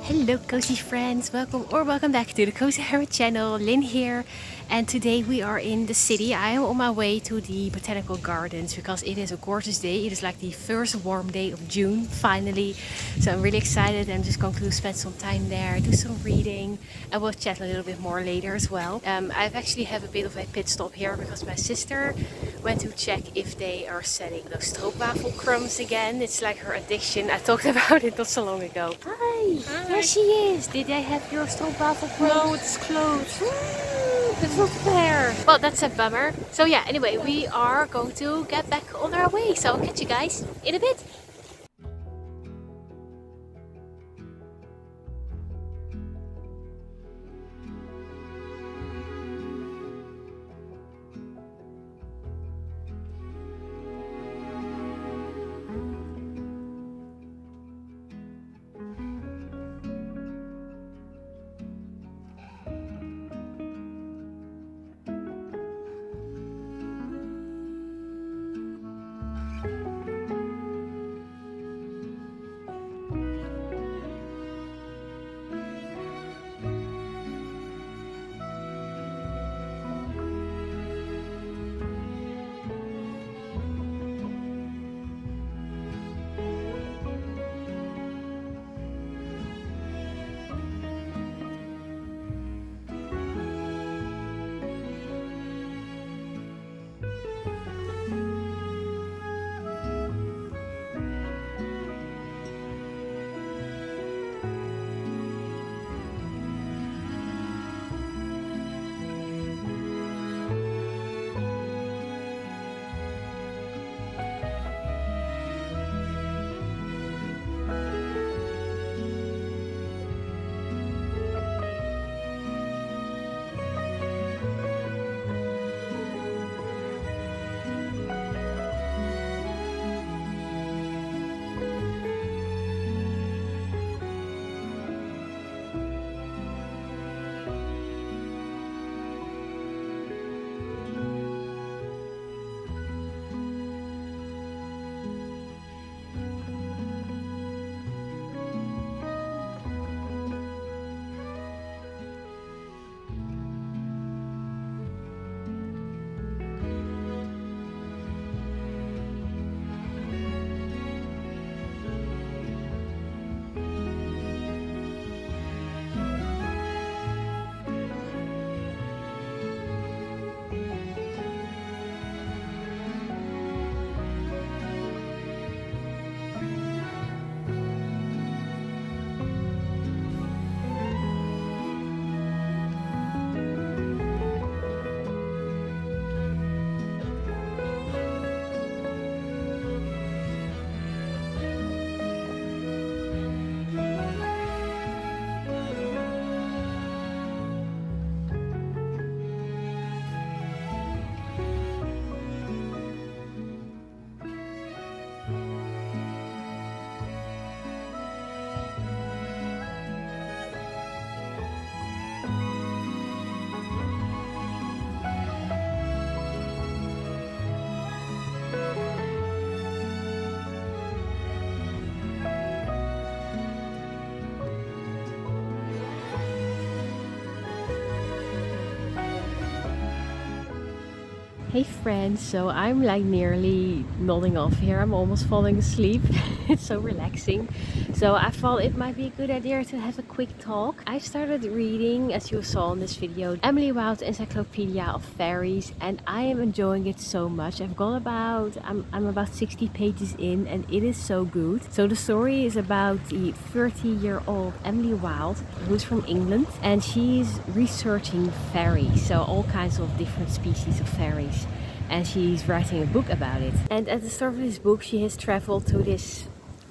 Hello cozy friends, welcome back to the Cozy Hermit channel. Lynn here, and today we are in the city. I am on my way to the botanical gardens because it is a gorgeous day. It is like the first warm day of June finally, so I'm really excited. I'm just going to spend some time there, do some reading, and we'll chat a little bit more later as well. I've actually have a bit of a pit stop here because my sister went to check if they are selling those stroopwafel crumbs again. It's like her addiction. I talked about it not so long ago. Hi, there she is. Did they have your stroopwafel crumbs? No, it's closed. That's not fair. Well, that's a bummer. So yeah, anyway, we are going to get back on our way. So I'll catch you guys in a bit. Hey friends, so I'm like nearly nodding off here. I'm almost falling asleep. It's so relaxing. So I thought it might be a good idea to have a quick talk. I started reading, as you saw in this video, Emily Wilde's Encyclopedia of Fairies, and I am enjoying it so much. I'm about 60 pages in, and it is so good. So the story is about the 30-year-old Emily Wilde, who's from England, and she's researching fairies, so all kinds of different species of fairies. And she's writing a book about it. And at the start of this book, she has traveled to this,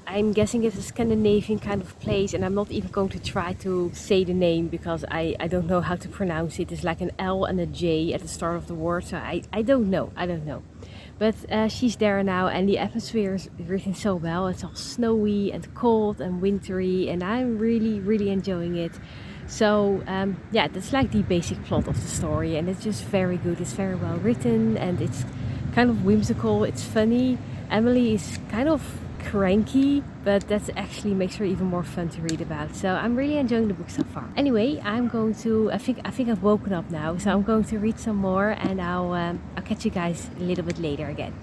I'm guessing it's a Scandinavian kind of place, and I'm not even going to try to say the name because I don't know how to pronounce it. It's like an L and a J at the start of the word, so I don't know. But she's there now, and the atmosphere is written so well. It's all snowy and cold and wintry, and I'm really enjoying it. So yeah, that's like the basic plot of the story, and it's just very good. It's very well written, and it's kind of whimsical. It's funny. Emily is kind of cranky, but that actually makes her even more fun to read about. So I'm really enjoying the book so far. Anyway, I'm going to, I think I've woken up now, so I'm going to read some more, and I'll catch you guys a little bit later again.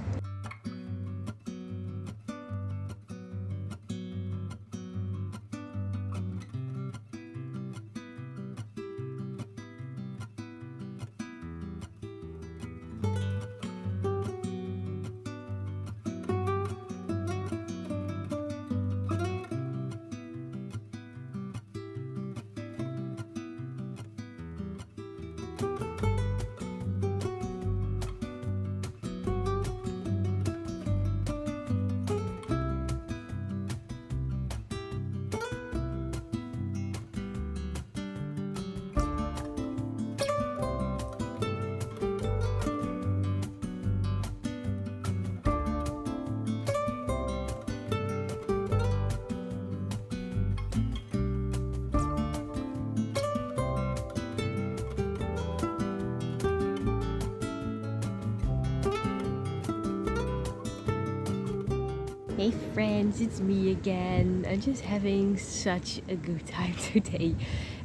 Hey friends, it's me again. I'm just having such a good time today.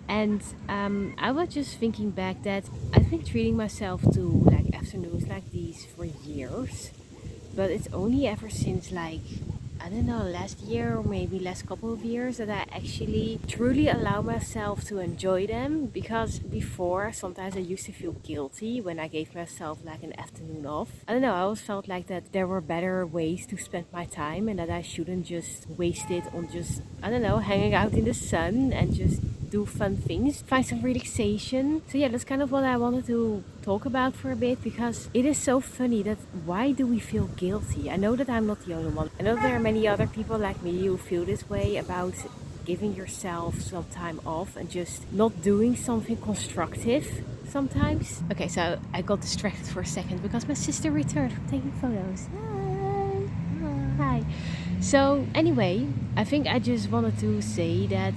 And I was just thinking back that I've been treating myself to like afternoons like these for years. But it's only ever since like, I don't know, last year or maybe last couple of years that I actually truly allow myself to enjoy them. Because before, sometimes I used to feel guilty when I gave myself like an afternoon off. I don't know, I always felt like that there were better ways to spend my time and that I shouldn't just waste it on just, I don't know, hanging out in the sun and just do fun things, find some relaxation. So yeah, that's kind of what I wanted to talk about for a bit, because it is so funny that why do we feel guilty? I know that I'm not the only one. I know there are many other people like me who feel this way about giving yourself some time off and just not doing something constructive sometimes. Okay, so I got distracted for a second because my sister returned from taking photos. Hi. So anyway, I think I just wanted to say that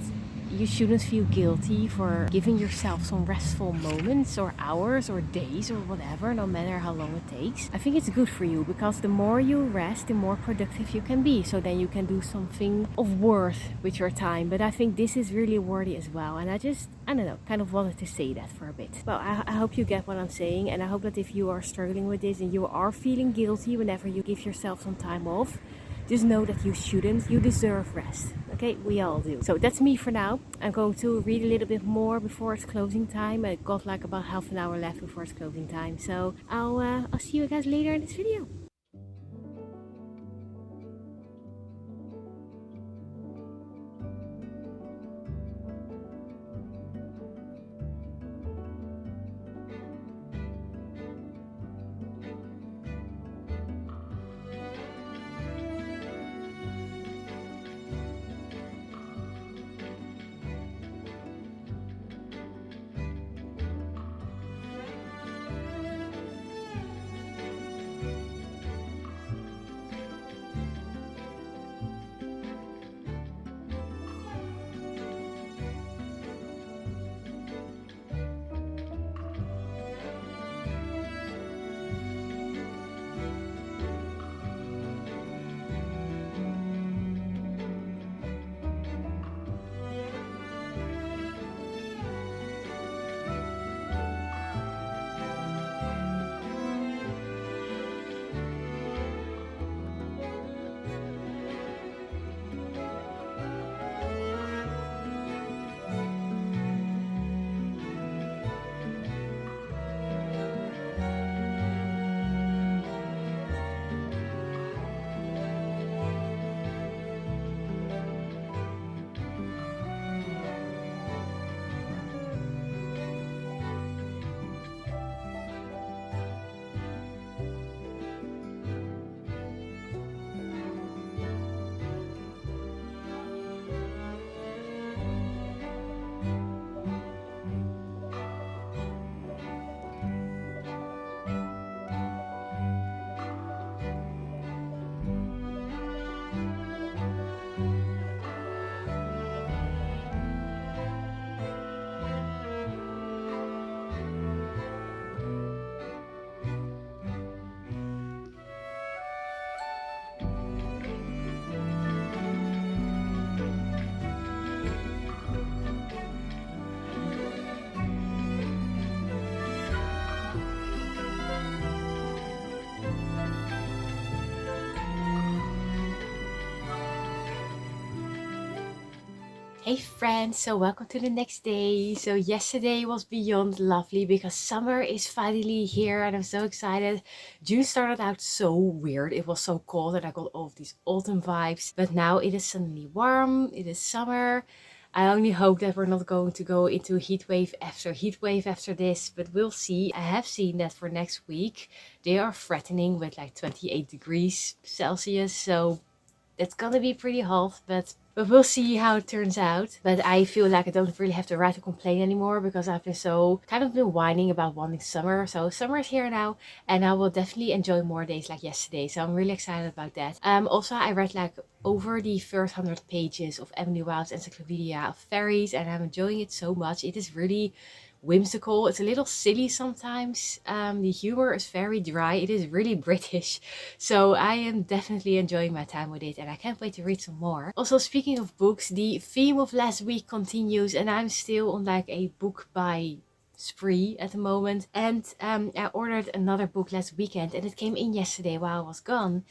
you shouldn't feel guilty for giving yourself some restful moments or hours or days or whatever, no matter how long it takes. I think it's good for you, because the more you rest, the more productive you can be. So then you can do something of worth with your time. But I think this is really worthy as well. And I don't know, kind of wanted to say that for a bit. Well, I hope you get what I'm saying. And I hope that if you are struggling with this and you are feeling guilty whenever you give yourself some time off, just know that you shouldn't. You deserve rest. Okay, we all do. So that's me for now. I'm going to read a little bit more before it's closing time. I got like about half an hour left before it's closing time. So I'll see you guys later in this video. Hey friends, so welcome to the next day. So yesterday was beyond lovely because summer is finally here and I'm so excited. June started out so weird. It was so cold and I got all of these autumn vibes. But now it is suddenly warm, it is summer. I only hope that we're not going to go into heat wave after this, but we'll see. I have seen that for next week they are threatening with like 28 degrees Celsius. So it's gonna be pretty hot, but we'll see how it turns out. But I feel like I don't really have the right to complain anymore because I've been been whining about wanting summer. So summer is here now and I will definitely enjoy more days like yesterday. So I'm really excited about that. Also I read like over the first 100 pages of Emily Wilde's Encyclopedia of Fairies and I'm enjoying it so much. It is really whimsical. It's a little silly sometimes. The humor is very dry. It is really British. So I am definitely enjoying my time with it and I can't wait to read some more. Also, speaking of books, the theme of last week continues and I'm still on like a book by spree at the moment. And I ordered another book last weekend and it came in yesterday while I was gone.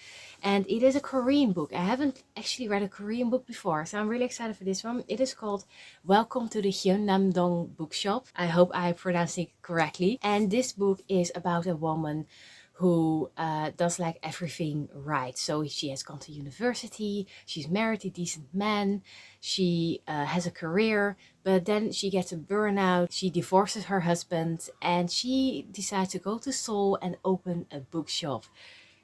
And it is a Korean book. I haven't actually read a Korean book before, so I'm really excited for this one. It is called Welcome to the Hyunamdong Bookshop. I hope I pronounced it correctly. And this book is about a woman who does like everything right. So she has gone to university, she's married a decent man, she has a career, but then she gets a burnout, she divorces her husband, and she decides to go to Seoul and open a bookshop.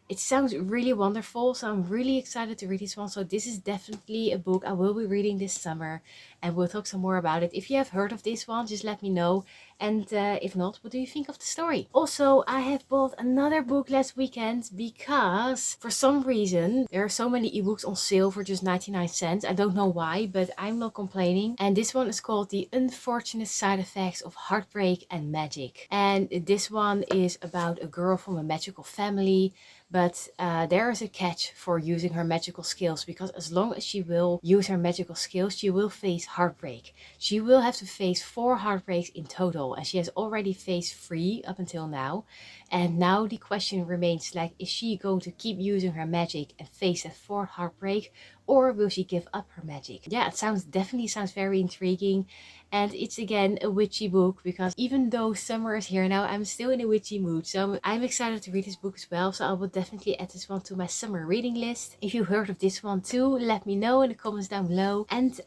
It sounds really wonderful, so I'm really excited to read this one. So this is definitely a book I will be reading this summer and we'll talk some more about it. If you have heard of this one, just let me know. And if not, what do you think of the story? Also, I have bought another book last weekend because for some reason there are so many ebooks on sale for just 99 cents. I don't know why, but I'm not complaining. And this one is called The Unfortunate Side Effects of Heartbreak and Magic. And this one is about a girl from a magical family. But there is a catch for using her magical skills because as long as she will use her magical skills, she will face heartbreak. She will have to face 4 heartbreaks in total and she has already faced 3 up until now. And now the question remains like, is she going to keep using her magic and face that 4th heartbreak, or will she give up her magic? Yeah, it definitely sounds very intriguing. And it's again a witchy book because even though summer is here now, I'm still in a witchy mood. So I'm excited to read this book as well. So I will definitely add this one to my summer reading list. If you heard of this one too, let me know in the comments down below. And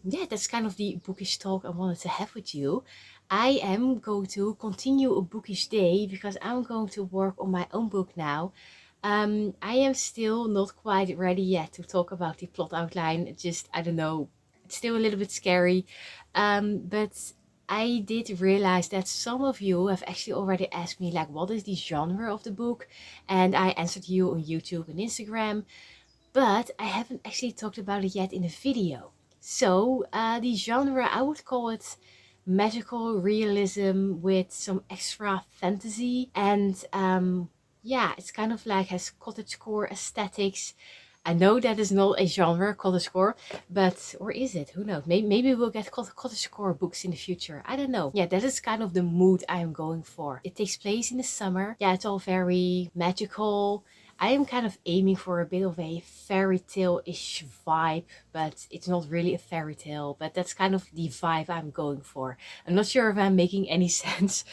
yeah, that's kind of the bookish talk I wanted to have with you. I am going to continue a bookish day because I'm going to work on my own book now. I am still not quite ready yet to talk about the plot outline. It's just, I don't know, it's still a little bit scary. But I did realize that some of you have actually already asked me like, what is the genre of the book? And I answered you on YouTube and Instagram, but I haven't actually talked about it yet in a video. So the genre, I would call it magical realism with some extra fantasy. And yeah, it's kind of like has cottagecore aesthetics. I know that is not a genre, cottagecore, but, or is it? Who knows? Maybe we'll get cottagecore books in the future. I don't know. Yeah, that is kind of the mood I am going for. It takes place in the summer. Yeah, it's all very magical. I am kind of aiming for a bit of a fairy tale-ish vibe, but it's not really a fairy tale, but that's kind of the vibe I'm going for. I'm not sure if I'm making any sense,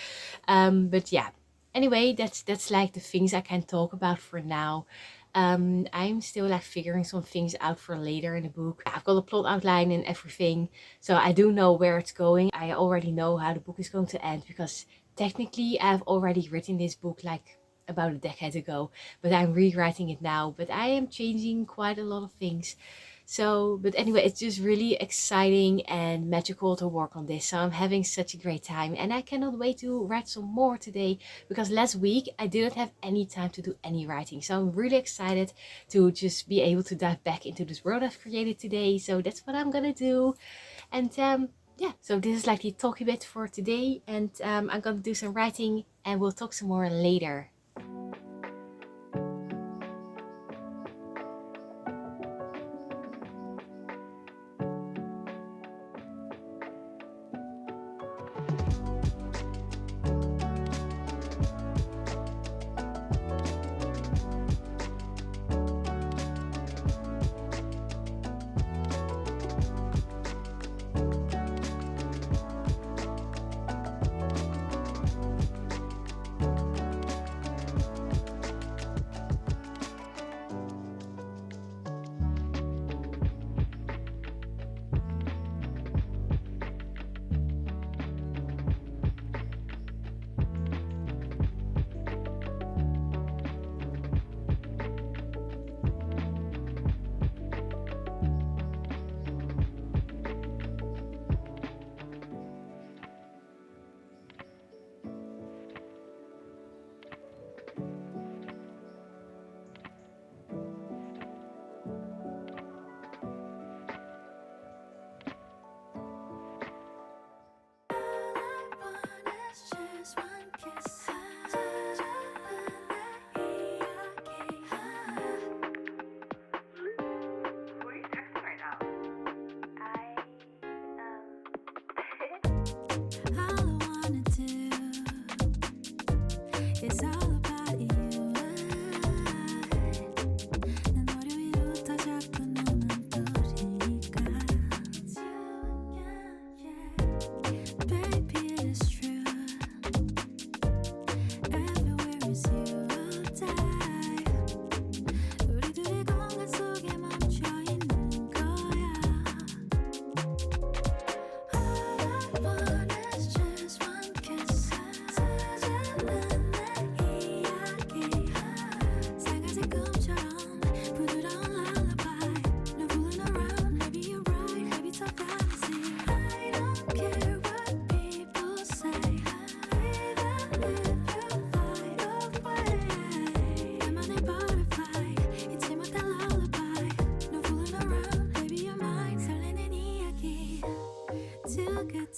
but yeah. Anyway, that's like the things I can talk about for now. I'm still like figuring some things out for later in the book. I've got a plot outline and everything, so I do know where it's going. I already know how the book is going to end because technically I've already written this book like about a decade ago, but I'm rewriting it now. But I am changing quite a lot of things. So, but anyway, it's just really exciting and magical to work on this. So I'm having such a great time and I cannot wait to write some more today because last week I didn't have any time to do any writing. So I'm really excited to just be able to dive back into this world I've created today. So that's what I'm gonna do. And yeah, so this is like the talky bit for today. And I'm gonna do some writing and we'll talk some more later.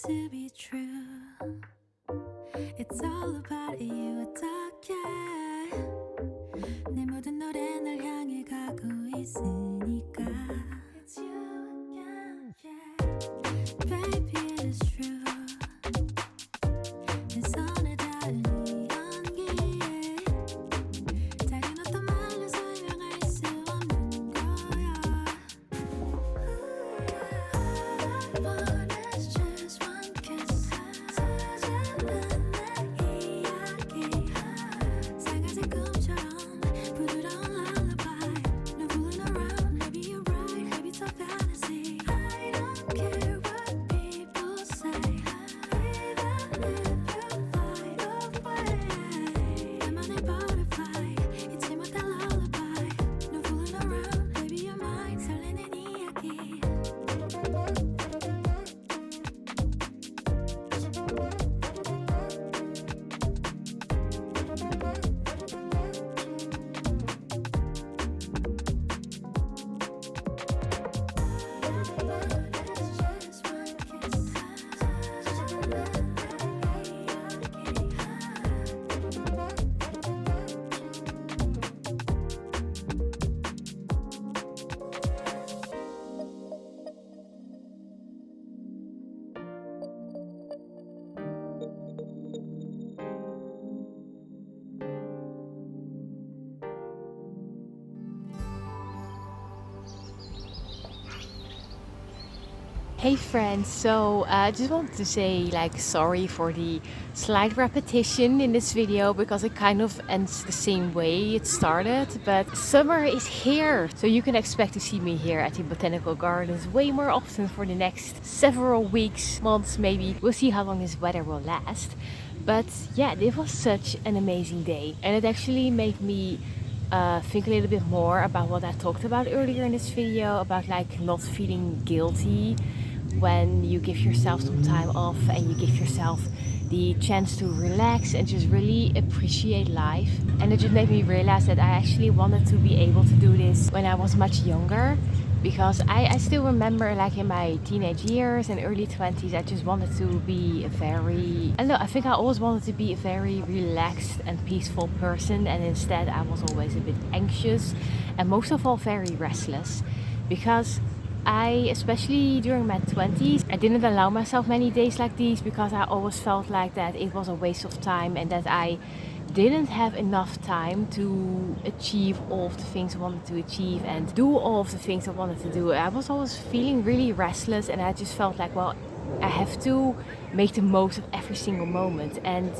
To be true, it's all about you. 어떻게 내 모든 노래 널 향해 가고 있으니까. It's you again, yeah. Baby, it is true. 내 손에 닿은 이 연기에 다른 어떤 말로 설명할 수 없는 거야. Hey friends, so I just wanted to say like sorry for the slight repetition in this video because it kind of ends the same way it started, but summer is here, so you can expect to see me here at the Botanical Gardens way more often for the next several weeks, months maybe. We'll see how long this weather will last. But yeah, this was such an amazing day, and it actually made me think a little bit more about what I talked about earlier in this video, about like not feeling guilty when you give yourself some time off and you give yourself the chance to relax and just really appreciate life. And it just made me realize that I actually wanted to be able to do this when I was much younger, because I still remember like in my teenage years and early 20s I just wanted to be a very, I don't know, I think I always wanted to be a very relaxed and peaceful person, and instead I was always a bit anxious and most of all very restless, because especially during my 20s, I didn't allow myself many days like these because I always felt like that it was a waste of time and that I didn't have enough time to achieve all of the things I wanted to achieve and do all of the things I wanted to do. I was always feeling really restless, and I just felt like, well, I have to make the most of every single moment. And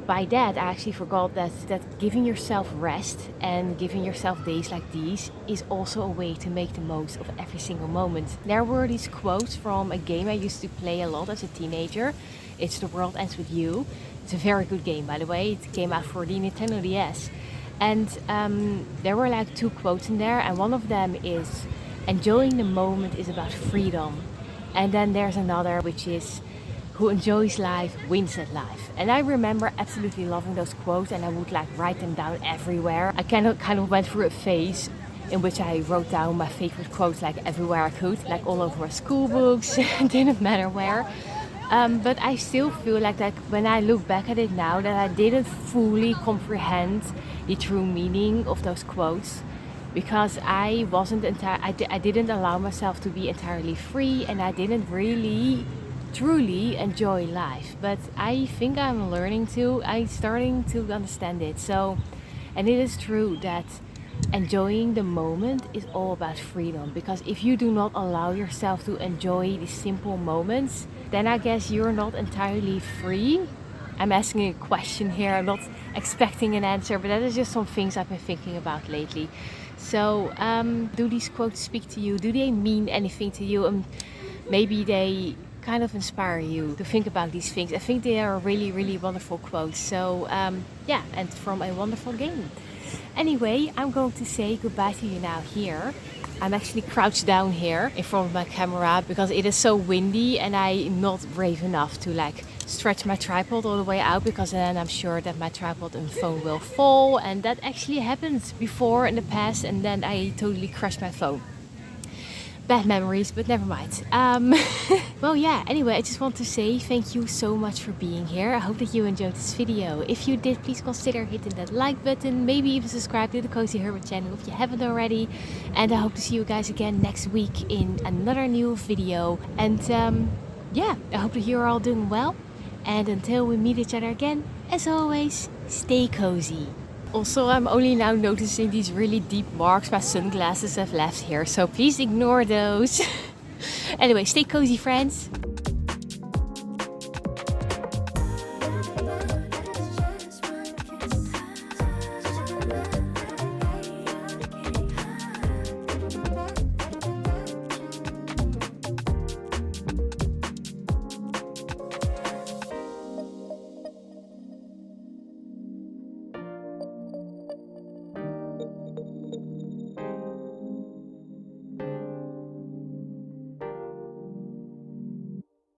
by that, I actually forgot that giving yourself rest and giving yourself days like these is also a way to make the most of every single moment. There were these quotes from a game I used to play a lot as a teenager. It's The World Ends With You. It's a very good game, by the way. It came out for the Nintendo DS. And there were like two quotes in there, and one of them is, enjoying the moment is about freedom. And then there's another which is, who enjoys life wins at life. And I remember absolutely loving those quotes, and I would like write them down everywhere. I kind of went through a phase in which I wrote down my favorite quotes like everywhere I could, like all over my school books. It didn't matter where. But I still feel like that when I look back at it now, that I didn't fully comprehend the true meaning of those quotes, because I wasn't I didn't allow myself to be entirely free, and I didn't really truly enjoy life. But I think I'm learning to. I'm starting to understand it. So, and it is true that enjoying the moment is all about freedom, because if you do not allow yourself to enjoy these simple moments, then I guess you're not entirely free. I'm asking a question here, I'm not expecting an answer, but that is just some things I've been thinking about lately. So do these quotes speak to you? Do they mean anything to you? Maybe they kind of inspire you to think about these things. I think they are really, really wonderful quotes. So yeah, and from a wonderful game. Anyway, I'm going to say goodbye to you now here. I'm actually crouched down here in front of my camera because it is so windy and I'm not brave enough to like stretch my tripod all the way out, because then I'm sure that my tripod and phone will fall, and that actually happened before in the past, and then I totally crashed my phone. Bad memories, but never mind. Well, yeah, anyway, I just want to say thank you so much for being here. I hope that you enjoyed this video. If you did, please consider hitting that like button. Maybe even subscribe to the Cozy Hermit channel if you haven't already. And I hope to see you guys again next week in another new video. And yeah, I hope that you're all doing well. And until we meet each other again, as always, stay cozy. Also, I'm only now noticing these really deep marks my sunglasses have left here, so please ignore those. Anyway, stay cozy, friends.